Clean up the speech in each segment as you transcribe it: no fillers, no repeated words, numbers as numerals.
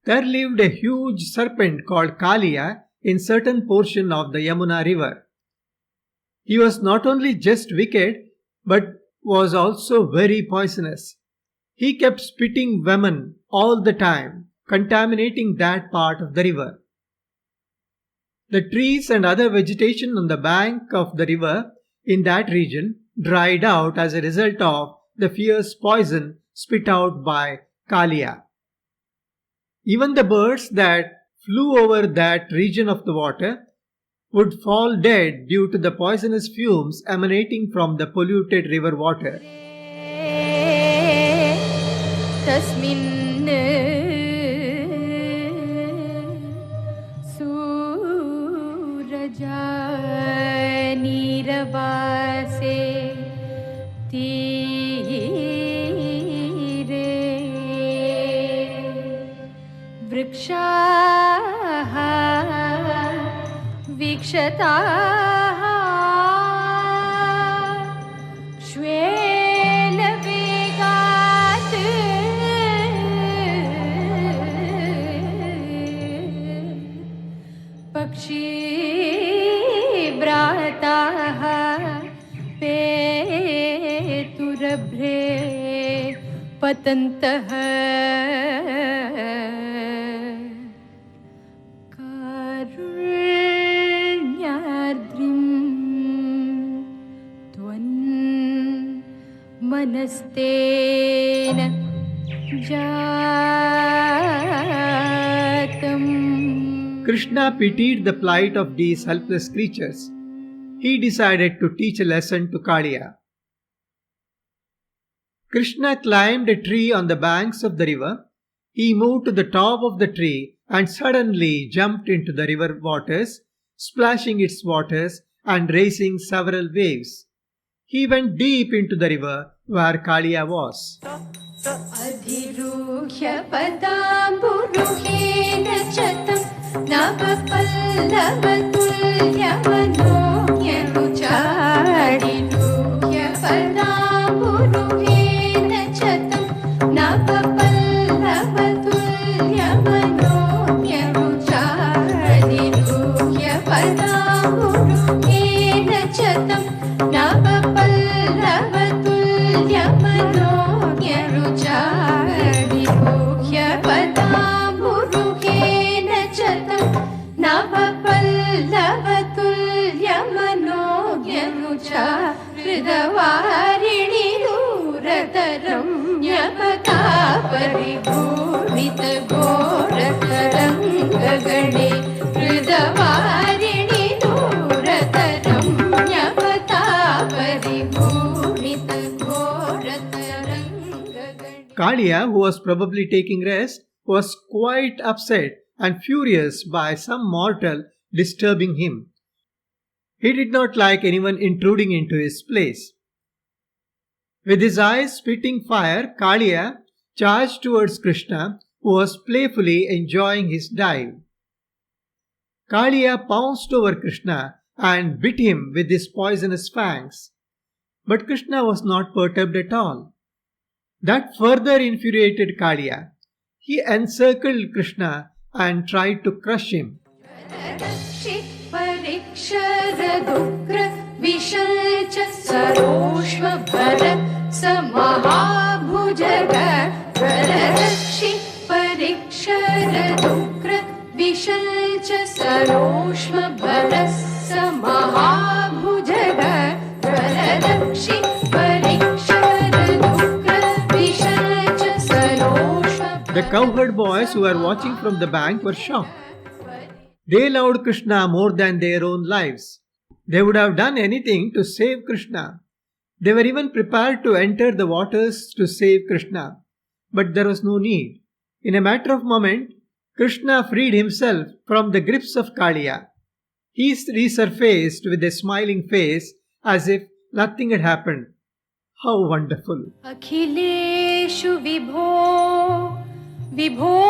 There lived a huge serpent called Kaliya in certain portion of the Yamuna river. He was not only just wicked, but was also very poisonous. He kept spitting venom all the time, contaminating that part of the river. The trees and other vegetation on the bank of the river in that region dried out as a result of the fierce poison spit out by Kaliya. Even the birds that flew over that region of the water would fall dead due to the poisonous fumes emanating from the polluted river water. वृक्षाः वीक्षताः श्वेन वेगात् पक्षीभ्राताः पेतुरभ्रे पतन्तः मनस्तेन जातम्. Krishna pitied the plight of these helpless creatures. He decided to teach a lesson to Kaliya. Krishna climbed a tree on the banks of the river. He moved to the top of the tree and suddenly jumped into the river waters, splashing its waters and raising several waves. He went deep into the river where Kaliya was. Adhiruhya padamburuhena chatam navapallavatullya manogya ruchadiruhya padamburuhena chatam navapallavatullya manogya ruchadiruhya padamburuhena chatam हृदवारिणि दूरतरं न्यपतापरिभूषित घोरतरङ्गगणे हृदवारिणि दूरतरं न्यपतापरिभूषित घोरतरङ्गगणे. Kaliya, who was probably taking rest, was quite upset and furious by some mortal disturbing him. He did not like anyone intruding into his place. With his eyes spitting fire, Kaliya charged towards Krishna, who was playfully enjoying his dive. Kaliya pounced over Krishna and bit him with his poisonous fangs. But Krishna was not perturbed at all. That further infuriated Kaliya. He encircled Krishna and tried to crush him. परिक्षरदुग्र विशल्च सरोष्म Bharat समहाभुजग प्ररक्षि परिक्षरदुग्र विशल्च सरोष्म Bharat समहाभुजग प्ररक्षि परिक्षरदुग्र विशल्च सरोष्म. The cowherd boys who were watching from the bank were shocked. They loved Krishna more than their own lives. They would have done anything to save Krishna. They were even prepared to enter the waters to save Krishna. But there was no need. In a matter of moment, Krishna freed himself from the grips of Kaliya. He resurfaced with a smiling face as if nothing had happened. How wonderful! Akhileshu Vibho, Vibho,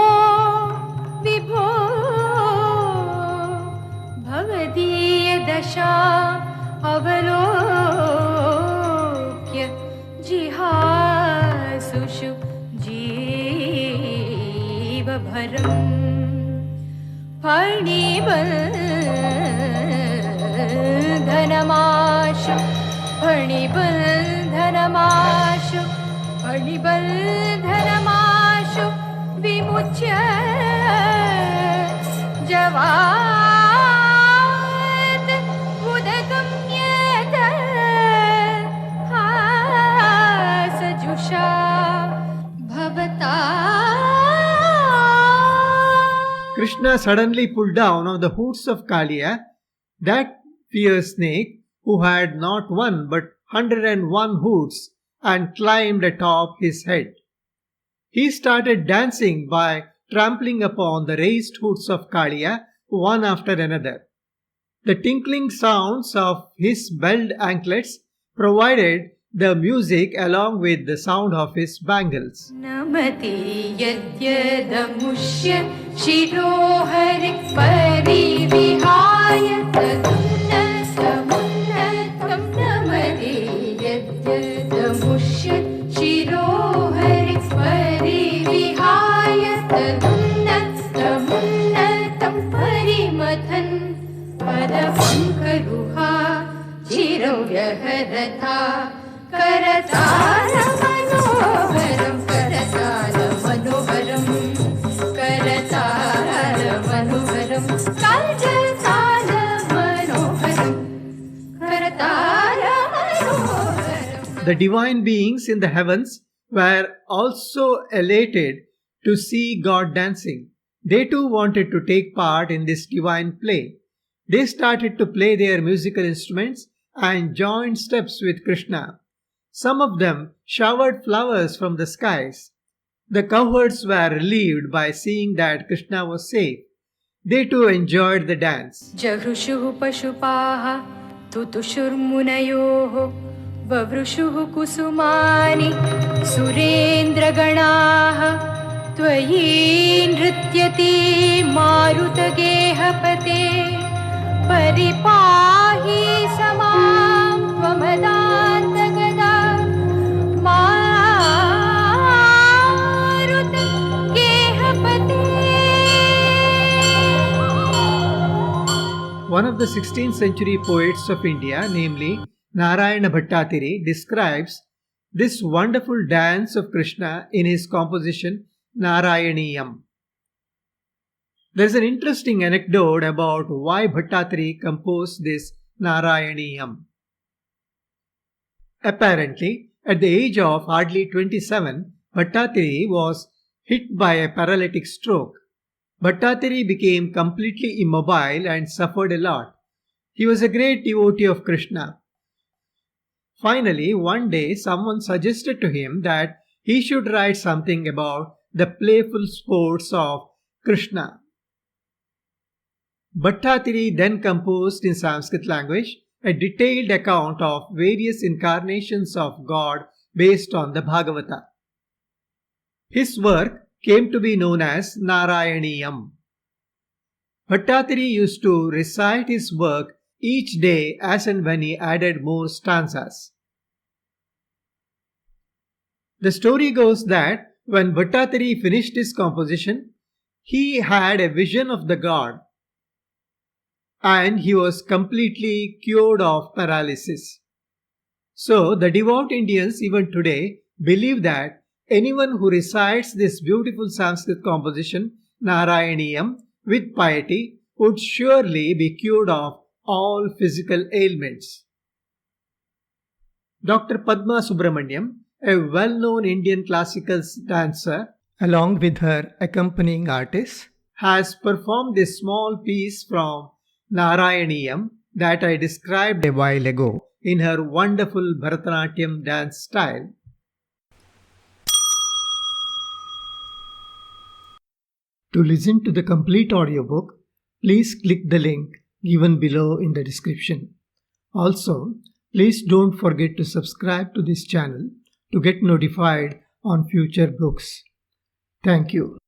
Vibho Bhavadiya Dasha Avalokya Jihasushu Jiva फणिबन्धनमाशु फणिबन्धनमाशु फणिबन्धनमाशु विमुच्य जवात् उदगम्यत हासजुषा भवता. Krishna suddenly pulled down on the hoods of Kaliya, that fierce snake who had not one but 101 hoods, and climbed atop his head. He started dancing by trampling upon the raised hoods of Kaliya one after another. The tinkling sounds of his belled anklets provided the music along with the sound of his bangles. नमति यद्यदमुष्य शिरोहरि परिविहाय तदुन्नतमुन्नतं नमति यद्यदमुष्य शिरोहरि परिविहाय तदुन्नतमुन्नतं परिमथन् पदपङ्करुहा चिरं व्यहरथा करतारमनोहरं करतारमनोहरं करतारमनोहरं करतारमनोहरं करतारमनोहरं. The divine beings in the heavens were also elated to see God dancing. They too wanted to take part in this divine play. They started to play their musical instruments and joined steps with Krishna. Some of them showered flowers from the skies. The cowherds were relieved by seeing that Krishna was safe. They too enjoyed the dance. जघृषुः पशुपाः तुतुषुर्मुनयोः ववृषुः कुसुमानि सुरेन्द्रगणाः त्वयि नृत्यति मारुतगेहपते परिपाहि समां त्वमदान्तगदा मारुतगेहपते. One of the 16th century poets of India, namely Narayana Bhattatiri, describes this wonderful dance of Krishna in his composition Narayaniyam. There is an interesting anecdote about why Bhattatiri composed this Narayaniyam. Apparently, at the age of hardly 27, Bhattatiri was hit by a paralytic stroke. Bhattatiri became completely immobile and suffered a lot. He was a great devotee of Krishna. Finally, one day someone suggested to him that he should write something about the playful sports of Krishna. Bhattatiri then composed in Sanskrit language a detailed account of various incarnations of God based on the Bhagavata. His work came to be known as Narayaniyam. Bhattatiri used to recite his work each day as and when he added more stanzas. The story goes that when Bhattatiri finished his composition, he had a vision of the God and he was completely cured of paralysis. So, the devout Indians even today believe that anyone who recites this beautiful Sanskrit composition, Narayaniyam, with piety would surely be cured of all physical ailments. Dr. Padma Subramaniam, a well-known Indian classical dancer, along with her accompanying artists, has performed this small piece from Narayaniyam that I described a while ago in her wonderful Bharatanatyam dance style. To listen to the complete audiobook, please click the link given below in the description. Also, please don't forget to subscribe to this channel to get notified on future books. Thank you.